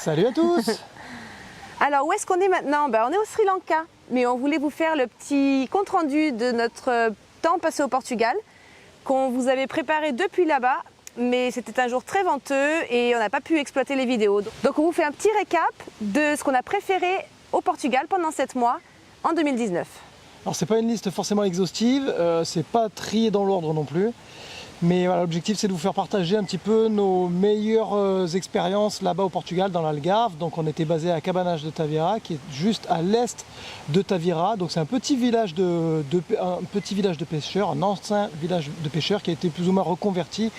Salut à tous. Alors où est-ce qu'on est maintenant? On est au Sri Lanka, mais on voulait vous faire le petit compte-rendu de notre temps passé au Portugal, qu'on vous avait préparé depuis là-bas, mais c'était un jour très venteux et on n'a pas pu exploiter les vidéos. Donc on vous fait un petit récap de ce qu'on a préféré au Portugal pendant 7 mois en 2019. Alors c'est pas une liste forcément exhaustive, c'est pas trié dans l'ordre non plus. Mais voilà, l'objectif c'est de vous faire partager un petit peu nos meilleures expériences là-bas au Portugal, dans l'Algarve. Donc on était basé à Cabanas de Tavira, qui est juste à l'est de Tavira. Donc c'est un petit village de pêcheurs, un ancien village de pêcheurs qui a été plus ou moins reconverti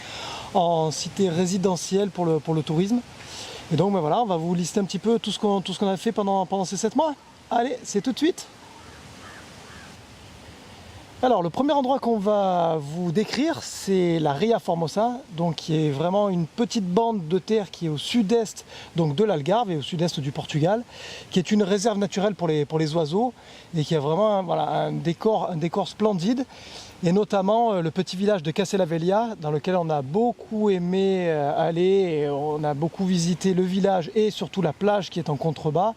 en cité résidentielle pour le tourisme. Et donc ben voilà, on va vous lister un petit peu tout ce qu'on a fait pendant ces 7 mois. Allez, c'est tout de suite. Alors le premier endroit qu'on va vous décrire, c'est la Ria Formosa, donc qui est vraiment une petite bande de terre qui est au sud-est donc de l'Algarve et au sud-est du Portugal, qui est une réserve naturelle pour les oiseaux et qui a vraiment un décor splendide. Et notamment le petit village de Castella Velha, dans lequel on a beaucoup aimé aller, et on a beaucoup visité le village et surtout la plage qui est en contrebas.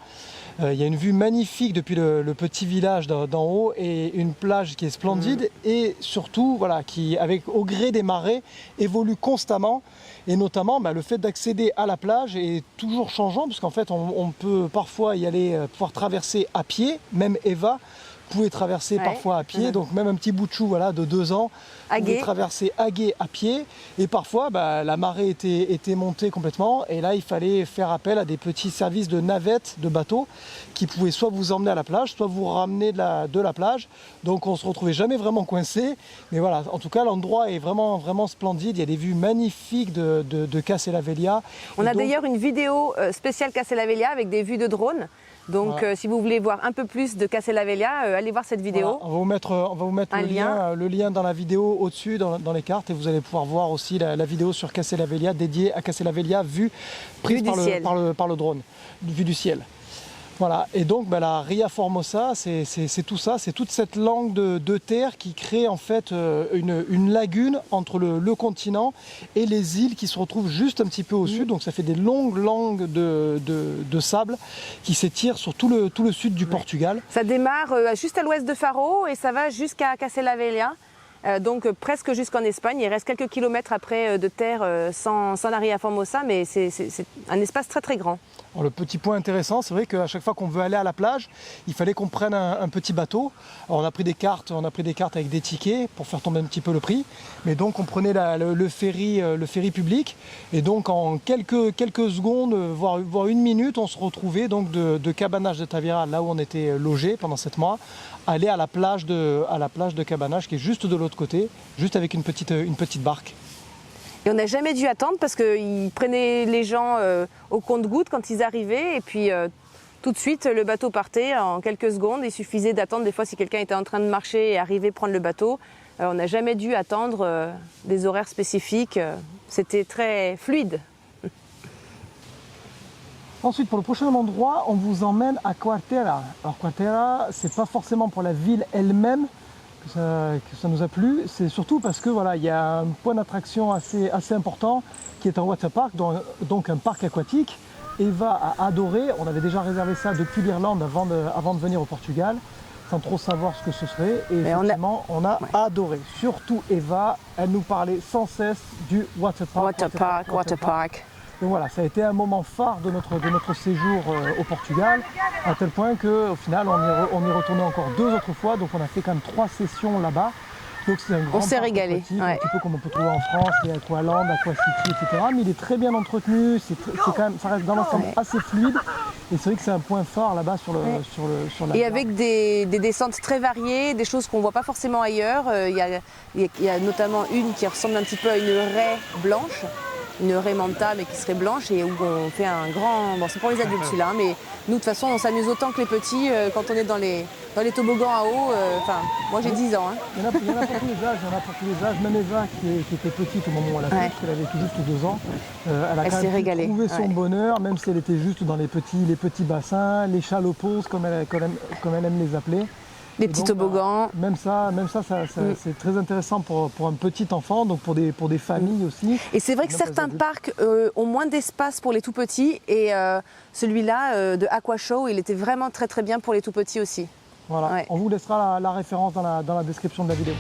Il y a une vue magnifique depuis le petit village d'en haut et une plage qui est splendide et surtout voilà, qui, avec au gré des marées, évolue constamment. Et notamment le fait d'accéder à la plage est toujours changeant, parce qu'en fait on peut parfois y aller, pouvoir traverser à pied, même Eva pouvait traverser parfois à pied, donc même un petit bout de chou voilà, de 2 ans pouvait traverser Aguet à pied, et parfois la marée était montée complètement, et là il fallait faire appel à des petits services de navettes, de bateaux, qui pouvaient soit vous emmener à la plage, soit vous ramener de la plage, donc on se retrouvait jamais vraiment coincé, mais voilà, en tout cas l'endroit est vraiment splendide, il y a des vues magnifiques de Castella Velha. On a d'ailleurs une vidéo spéciale Castella Velha avec des vues de drone. Donc si vous voulez voir un peu plus de Castella Velha, allez voir cette vidéo. Voilà, on va vous mettre le lien dans la vidéo au-dessus, dans les cartes, et vous allez pouvoir voir aussi la vidéo sur Castella Velha, dédiée à Castella Velha, prise par le drone, vue du ciel. Voilà, et donc la Ria Formosa, c'est tout ça, c'est toute cette langue de terre qui crée en fait une lagune entre le continent et les îles qui se retrouvent juste un petit peu au sud. Donc ça fait des longues langues de sable qui s'étirent sur tout le sud du Portugal. Ça démarre juste à l'ouest de Faro et ça va jusqu'à Castella Velha. Donc presque jusqu'en Espagne. Il reste quelques kilomètres après de terre sans la Ria Formosa, mais c'est un espace très grand. Alors, le petit point intéressant, c'est vrai qu'à chaque fois qu'on veut aller à la plage, il fallait qu'on prenne un petit bateau. Alors, on a pris des cartes avec des tickets pour faire tomber un petit peu le prix. Mais donc on prenait le ferry public, et donc en quelques secondes, voire 1 minute, on se retrouvait donc de Cabanas de Tavira, là où on était logé pendant 7 mois, aller à la plage de Cabanas, qui est juste de l'autre côté, juste avec une petite barque. Et on n'a jamais dû attendre parce qu'ils prenaient les gens au compte-gouttes quand ils arrivaient, et puis tout de suite le bateau partait en quelques secondes. Il suffisait d'attendre, des fois si quelqu'un était en train de marcher et arrivait prendre le bateau. On n'a jamais dû attendre des horaires spécifiques, c'était très fluide. Ensuite, pour le prochain endroit, on vous emmène à Quarteira. Alors Quarteira, c'est pas forcément pour la ville elle-même que ça nous a plu, c'est surtout parce que voilà, il y a un point d'attraction assez important qui est un waterpark, donc un parc aquatique. Eva a adoré, on avait déjà réservé ça depuis l'Irlande avant de venir au Portugal, sans trop savoir ce que ce serait, et effectivement on a adoré. Surtout Eva, elle nous parlait sans cesse du waterpark. Donc voilà, ça a été un moment phare de notre séjour au Portugal, à tel point qu'au final on y retournait encore 2 autres fois, donc on a fait quand même 3 sessions là-bas. Donc c'est un grand on s'est régalé, un petit peu comme on peut trouver en France, il y a Aqualand, Aquacity, etc. Mais il est très bien entretenu, ça reste dans l'ensemble assez fluide, et c'est vrai que c'est un point fort là-bas sur la Et avec des descentes très variées, des choses qu'on ne voit pas forcément ailleurs. Il y a notamment une qui ressemble un petit peu à une raie blanche, une raie manta mais qui serait blanche, et où on fait un grand... Bon, c'est pour les adultes celui-là, mais nous de toute façon on s'amuse autant que les petits quand on est dans les toboggans à eau. Enfin, moi j'ai 10 ans. Il y en a pour tous les âges, même Eva qui était petite au moment où elle a fait, parce qu'elle avait tout juste 2 ans, elle a quand même trouvé son bonheur, même si elle était juste dans les petits bassins, les shallow pools comme elle aime les appeler. Des petits toboggans. Même ça c'est très intéressant pour un petit enfant, donc pour des familles aussi. Et c'est vrai que certains parcs ont moins d'espace pour les tout petits et celui-là de Aquashow, il était vraiment très très bien pour les tout petits aussi. Voilà, ouais. On vous laissera la référence dans la description de la vidéo.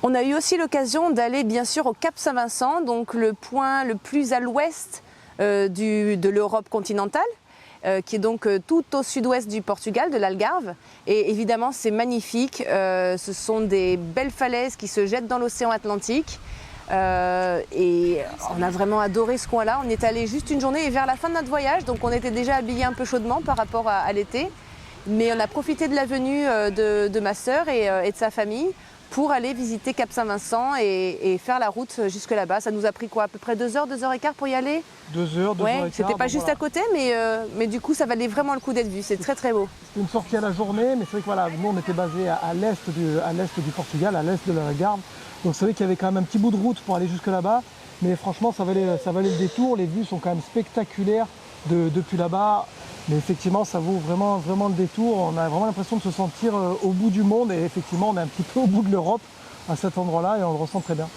On a eu aussi l'occasion d'aller bien sûr au Cap Saint-Vincent, donc le point le plus à l'ouest de l'Europe continentale, qui est donc tout au sud-ouest du Portugal, de l'Algarve. Et évidemment c'est magnifique, ce sont des belles falaises qui se jettent dans l'océan Atlantique. Et on a vraiment adoré ce coin-là. On est allé juste une journée et vers la fin de notre voyage, donc on était déjà habillés un peu chaudement par rapport à l'été. Mais on a profité de la venue de ma sœur et de sa famille pour aller visiter Cap Saint-Vincent et faire la route jusque là-bas. Ça nous a pris quoi, à peu près 2 heures, 2 heures et quart pour y aller? 2 heures, 2 heures et quart. C'était pas juste à côté, mais du coup ça valait vraiment le coup d'être vu, c'est très très beau. C'était une sortie à la journée, mais c'est vrai que voilà, nous on était basés à l'est du Portugal, à l'est de l'Algarve. Donc c'est vrai qu'il y avait quand même un petit bout de route pour aller jusque là-bas, mais franchement ça valait le détour, les vues sont quand même spectaculaires depuis là-bas. Mais effectivement, ça vaut vraiment le détour. On a vraiment l'impression de se sentir au bout du monde. Et effectivement, on est un petit peu au bout de l'Europe à cet endroit-là et on le ressent très bien.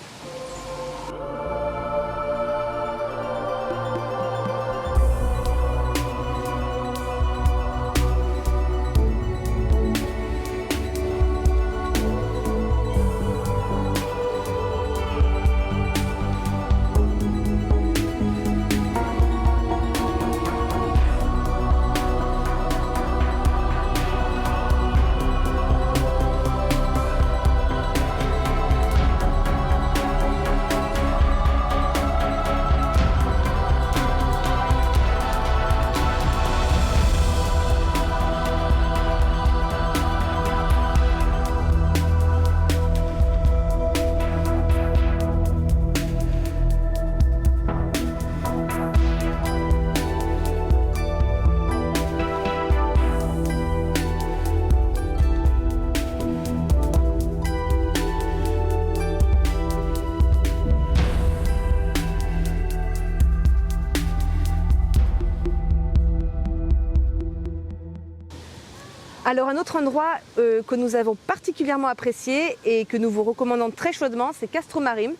Alors un autre endroit que nous avons particulièrement apprécié et que nous vous recommandons très chaudement, c'est Castromarim,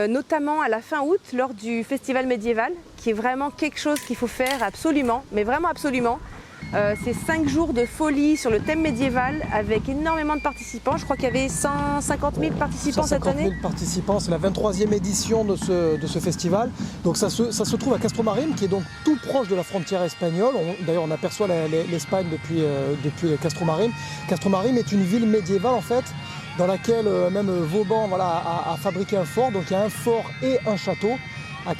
notamment à la fin août lors du festival médiéval, qui est vraiment quelque chose qu'il faut faire absolument, mais vraiment absolument. C'est 5 jours de folie sur le thème médiéval avec énormément de participants. Je crois qu'il y avait 150 000 participants cette année. 150 000 participants, c'est la 23e édition de ce festival. Donc ça se trouve à Castromarim, qui est donc tout proche de la frontière espagnole. D'ailleurs on aperçoit l'Espagne depuis Castromarim. Castromarim est une ville médiévale en fait, dans laquelle même Vauban a fabriqué un fort. Donc il y a un fort et un château à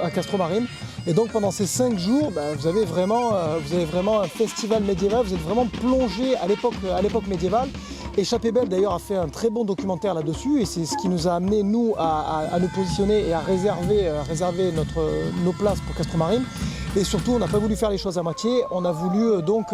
Castromarim. Et donc pendant ces 5 jours, vous avez vraiment un festival médiéval, vous êtes vraiment plongé à l'époque médiévale. Échappée Belle d'ailleurs a fait un très bon documentaire là-dessus et c'est ce qui nous a amené nous à nous positionner et à réserver nos places pour Castromarim. Et surtout on n'a pas voulu faire les choses à moitié, on a voulu donc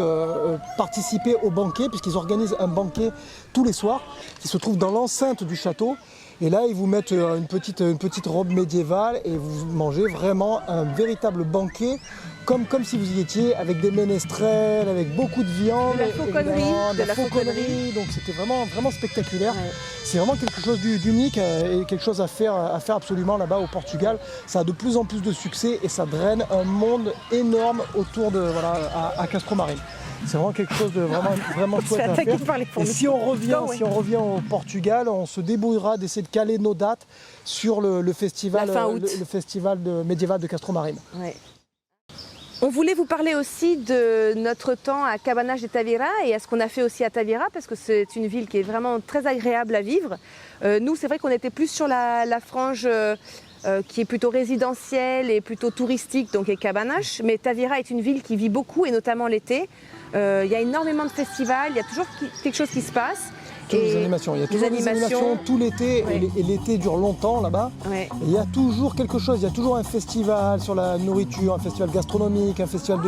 participer au banquet puisqu'ils organisent un banquet tous les soirs qui se trouve dans l'enceinte du château. Et là, ils vous mettent une petite robe médiévale et vous mangez vraiment un véritable banquet, comme si vous y étiez, avec des ménestrels, avec beaucoup de viande, de la fauconnerie. Donc c'était vraiment spectaculaire. Ouais. C'est vraiment quelque chose d'unique et quelque chose à faire absolument là-bas au Portugal. Ça a de plus en plus de succès et ça draine un monde énorme autour à Castromarim. C'est vraiment quelque chose de vraiment chouette à faire. Et si on revient au Portugal, on se débrouillera d'essayer de caler nos dates sur le festival médiéval de Castromarim. Ouais. On voulait vous parler aussi de notre temps à Cabanas de Tavira et à ce qu'on a fait aussi à Tavira parce que c'est une ville qui est vraiment très agréable à vivre. Nous, c'est vrai qu'on était plus sur la frange qui est plutôt résidentielle et plutôt touristique, donc est Cabanas. Mais Tavira est une ville qui vit beaucoup et notamment l'été. Il y a énormément de festivals, il y a toujours quelque chose qui se passe. Des animations. Il y a toujours des animations tout l'été et l'été dure longtemps là-bas. Ouais. Et il y a toujours quelque chose, il y a toujours un festival sur la nourriture, un festival gastronomique, un festival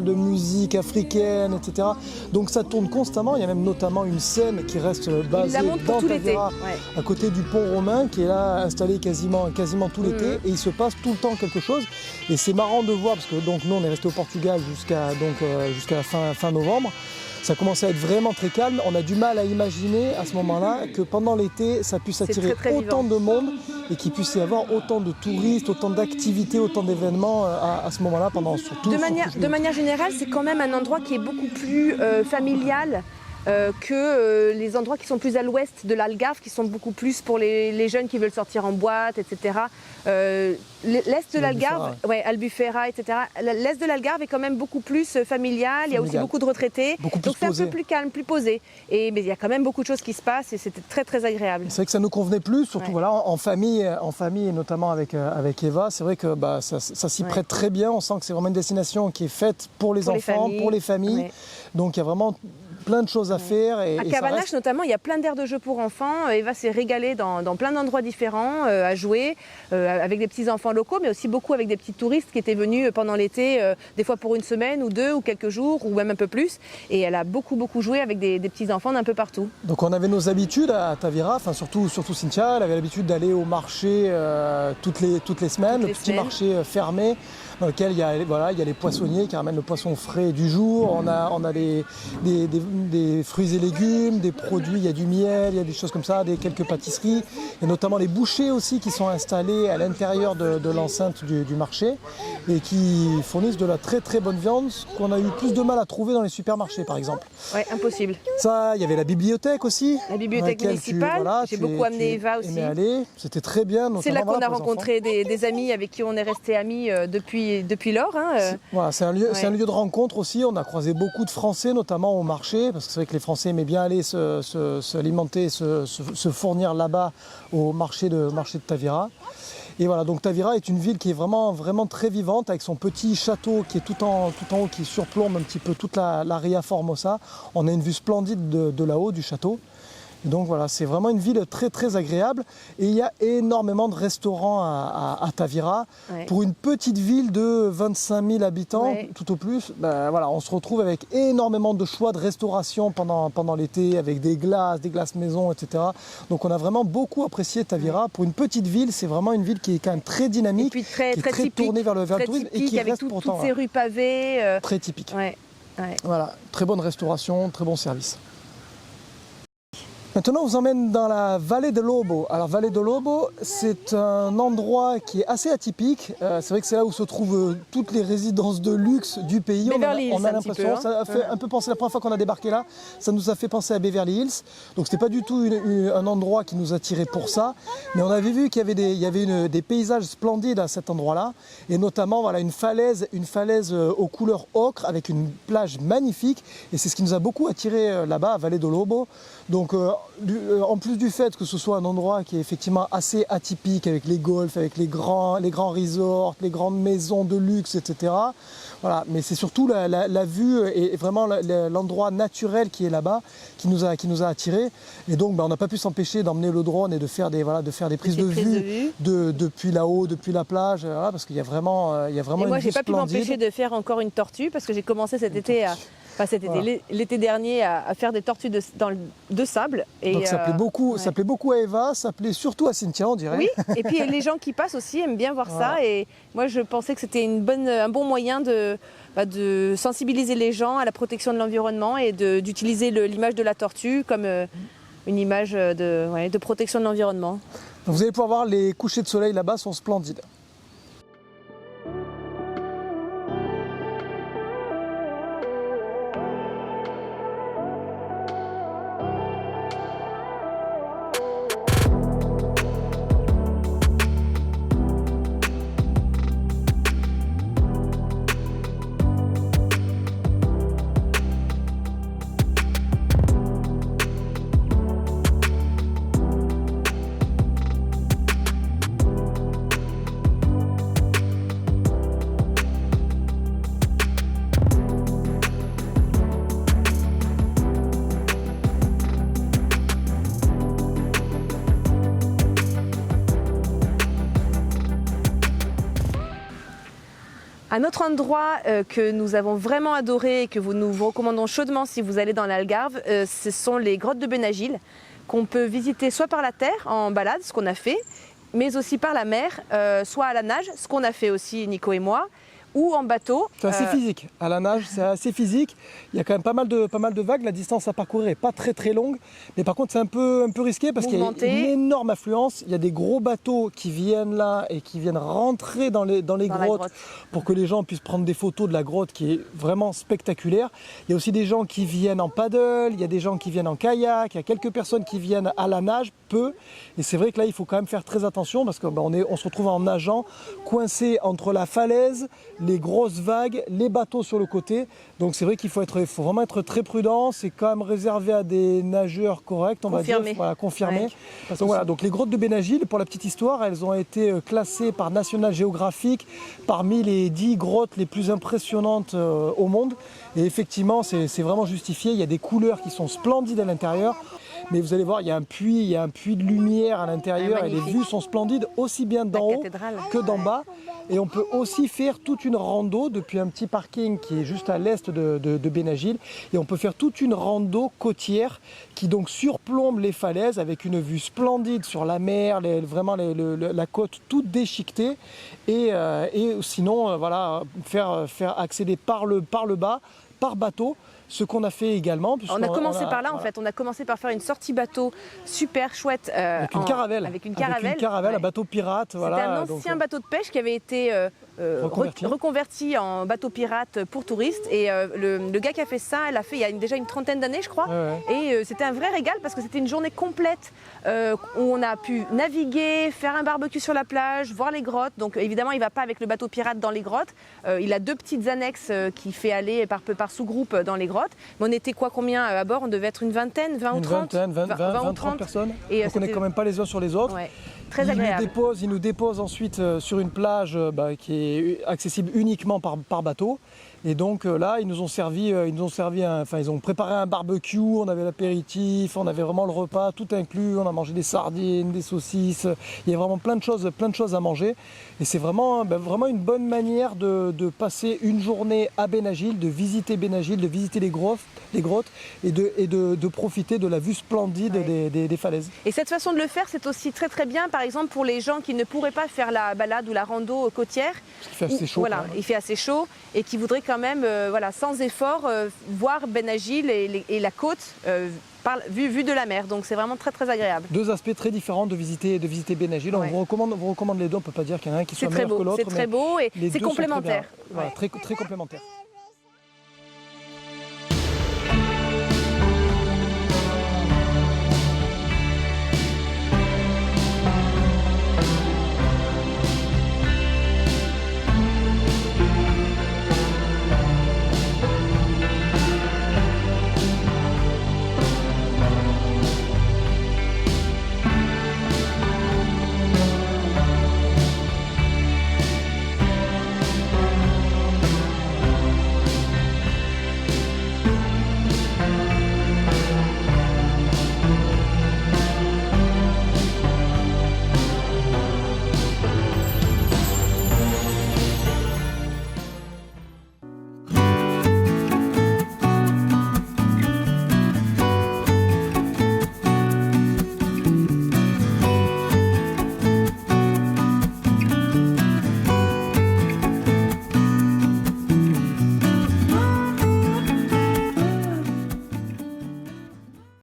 de musique africaine, etc. Donc ça tourne constamment. Il y a même notamment une scène qui reste basée dans Tavira, à côté du pont romain, qui est là installé quasiment tout l'été. Et il se passe tout le temps quelque chose. Et c'est marrant de voir parce que donc nous on est resté au Portugal jusqu'à la fin novembre. Ça commençait à être vraiment très calme. On a du mal à imaginer à ce moment-là que pendant l'été, ça puisse attirer autant de monde et qu'il puisse y avoir autant de touristes, autant d'activités, autant d'événements à ce moment-là pendant surtout. De manière générale, c'est quand même un endroit qui est beaucoup plus familial. Que les endroits qui sont plus à l'ouest de l'Algarve, qui sont beaucoup plus pour les jeunes qui veulent sortir en boîte, etc. L'est de l'Algarve, Albufeira, etc. L'est de l'Algarve est quand même beaucoup plus familial. Il y a aussi beaucoup de retraités. Donc c'est un peu plus calme, plus posé. Mais il y a quand même beaucoup de choses qui se passent et c'était très très agréable. C'est vrai que ça nous convenait plus, surtout voilà, en famille et notamment avec Eva. C'est vrai que ça s'y prête très bien. On sent que c'est vraiment une destination qui est faite pour les enfants, pour les familles. Ouais. Donc il y a vraiment plein de choses à faire. À Cabanas notamment, il y a plein d'aires de jeux pour enfants. Eva s'est régalée dans plein d'endroits différents à jouer avec des petits enfants locaux, mais aussi beaucoup avec des petits touristes qui étaient venus pendant l'été, des fois pour une semaine ou deux ou quelques jours ou même un peu plus. Et elle a beaucoup joué avec des petits enfants d'un peu partout. Donc on avait nos habitudes à Tavira, enfin surtout Cynthia, elle avait l'habitude d'aller au marché toutes les semaines, le petit marché fermé dans lequel il y a les poissonniers qui ramènent le poisson frais du jour. On a des fruits et légumes, des produits, il y a du miel, il y a des choses comme ça, quelques pâtisseries, et notamment les bouchers aussi qui sont installés à l'intérieur de l'enceinte du marché et qui fournissent de la très très bonne viande, ce qu'on a eu plus de mal à trouver dans les supermarchés par exemple. Ouais, impossible. Ça, il y avait la bibliothèque aussi. La bibliothèque municipale, j'ai beaucoup amené Eva aussi. C'était très bien. C'est là qu'on a rencontré des amis avec qui on est resté amis depuis lors. C'est un lieu de rencontre aussi, on a croisé beaucoup de Français notamment au marché, parce que c'est vrai que les Français aimaient bien aller s'alimenter, se fournir là-bas au marché de Tavira. Et voilà, donc Tavira est une ville qui est vraiment très vivante, avec son petit château qui est tout en haut, qui surplombe un petit peu toute la Ria Formosa. On a une vue splendide de là-haut du château. Et donc voilà, c'est vraiment une ville très très agréable et il y a énormément de restaurants à Tavira. Ouais. Pour une petite ville de 25 000 habitants, tout au plus, voilà, on se retrouve avec énormément de choix de restauration pendant l'été, avec des glaces maison, etc. Donc on a vraiment beaucoup apprécié Tavira. Ouais. Pour une petite ville, c'est vraiment une ville qui est quand même très dynamique, et puis très typique, tournée vers le tourisme et qui avec reste pourtant toutes ces rues pavées. Très typique. Ouais. Voilà, très bonne restauration, très bon service. Maintenant, on vous emmène dans la Vallée de Lobo. Alors, Vallée de Lobo, c'est un endroit qui est assez atypique. C'est vrai que c'est là où se trouvent toutes les résidences de luxe du pays. On a l'impression, ça a fait un peu penser, la première fois qu'on a débarqué là, ça nous a fait penser à Beverly Hills. Donc, c'était pas du tout un endroit qui nous attirait pour ça. Mais on avait vu qu'il y avait des paysages splendides à cet endroit-là. Et notamment, voilà, une falaise aux couleurs ocre avec une plage magnifique. Et c'est ce qui nous a beaucoup attiré là-bas, à Vallée de Lobo. Donc, en plus du fait que ce soit un endroit qui est effectivement assez atypique avec les golfs, avec les grands resorts, les grandes maisons de luxe, etc. Voilà, mais c'est surtout la vue et vraiment l'endroit naturel qui est là-bas qui nous a attirés. Et donc on n'a pas pu s'empêcher d'emmener le drone et de faire des prises de vue depuis là-haut, depuis la plage, voilà, parce qu'il y a vraiment et moi, j'ai pas pu m'empêcher de faire encore une tortue parce que j'ai commencé l'été dernier à faire des tortues de sable. Et donc ça plaît beaucoup à Eva, ça plaît surtout à Cynthia, on dirait. Oui, et puis les gens qui passent aussi aiment bien voir ça. Et moi, je pensais que c'était un bon moyen de sensibiliser les gens à la protection de l'environnement et d'utiliser l'image de la tortue comme une image de protection de l'environnement. Vous allez pouvoir voir, les couchers de soleil là-bas sont splendides. Un autre endroit que nous avons vraiment adoré et que nous vous recommandons chaudement si vous allez dans l'Algarve, ce sont les grottes de Benagil, qu'on peut visiter soit par la terre en balade, ce qu'on a fait, mais aussi par la mer, soit à la nage, ce qu'on a fait aussi Nico et moi, ou en bateau. C'est assez physique. À la nage, c'est assez physique. Il y a quand même pas mal de vagues. La distance à parcourir n'est pas très longue. Mais par contre, c'est un peu risqué parce qu'il y a une énorme affluence. Il y a des gros bateaux qui viennent là et qui viennent rentrer dans les grottes pour que les gens puissent prendre des photos de la grotte qui est vraiment spectaculaire. Il y a aussi des gens qui viennent en paddle, il y a des gens qui viennent en kayak, il y a quelques personnes qui viennent à la nage, peu. Et c'est vrai que là, il faut quand même faire très attention parce qu'on se retrouve en nageant coincé entre la falaise, les grosses vagues, les bateaux sur le côté. Donc c'est vrai qu'il faut vraiment être très prudent. C'est quand même réservé à des nageurs corrects, on va dire. Voilà, confirmés. Ouais. Donc les grottes de Benagil, pour la petite histoire, elles ont été classées par National Geographic parmi les 10 grottes les plus impressionnantes au monde. Et effectivement, c'est vraiment justifié. Il y a des couleurs qui sont splendides à l'intérieur. Mais vous allez voir, il y a un puits de lumière à l'intérieur et les vues sont splendides aussi bien d'en haut que d'en bas. Et on peut aussi faire toute une rando depuis un petit parking qui est juste à l'est de Benagil. Et on peut faire toute une rando côtière qui donc surplombe les falaises avec une vue splendide sur la mer, la côte toute déchiquetée. Et sinon, voilà, faire accéder par le bas, par bateau. Ce qu'on a fait également. On a commencé par là en fait, on a commencé par faire une sortie bateau super chouette. Avec une caravelle. Un bateau pirate. C'était un ancien bateau de pêche qui avait été reconverti en bateau pirate pour touristes. Et le gars qui a fait ça, il y a déjà une trentaine d'années je crois. Et c'était un vrai régal parce que c'était une journée complète où on a pu naviguer, faire un barbecue sur la plage, voir les grottes. Donc évidemment il ne va pas avec le bateau pirate dans les grottes. Il a 2 petites annexes qui fait aller par sous-groupe dans les grottes. Mais on était combien à bord? On devait être une vingtaine, 20 ou 30 20 ou 30 personnes. Et donc on n'est quand même pas les uns sur les autres. Ouais, très agréable. Il nous dépose ensuite sur une plage qui est accessible uniquement par bateau. Et donc là, ils ont préparé un barbecue, on avait l'apéritif, on avait vraiment le repas tout inclus, on a mangé des sardines, des saucisses, il y a vraiment plein de choses à manger. Et c'est vraiment une bonne manière de passer une journée à Benagil, de visiter Benagil, de visiter les grottes et de profiter de la vue splendide des falaises. Et cette façon de le faire, c'est aussi très très bien, par exemple pour les gens qui ne pourraient pas faire la balade ou la rando côtière. Il fait assez chaud. Voilà, il fait assez chaud et qui voudraient quand même, sans effort, voir Benagil et la côte vue de la mer. Donc c'est vraiment très très agréable. 2 aspects très différents de visiter Benagil. On vous recommande les deux. On ne peut pas dire qu'il y en a un qui soit meilleur que l'autre. C'est très beau et c'est complémentaire. Voilà, très complémentaire.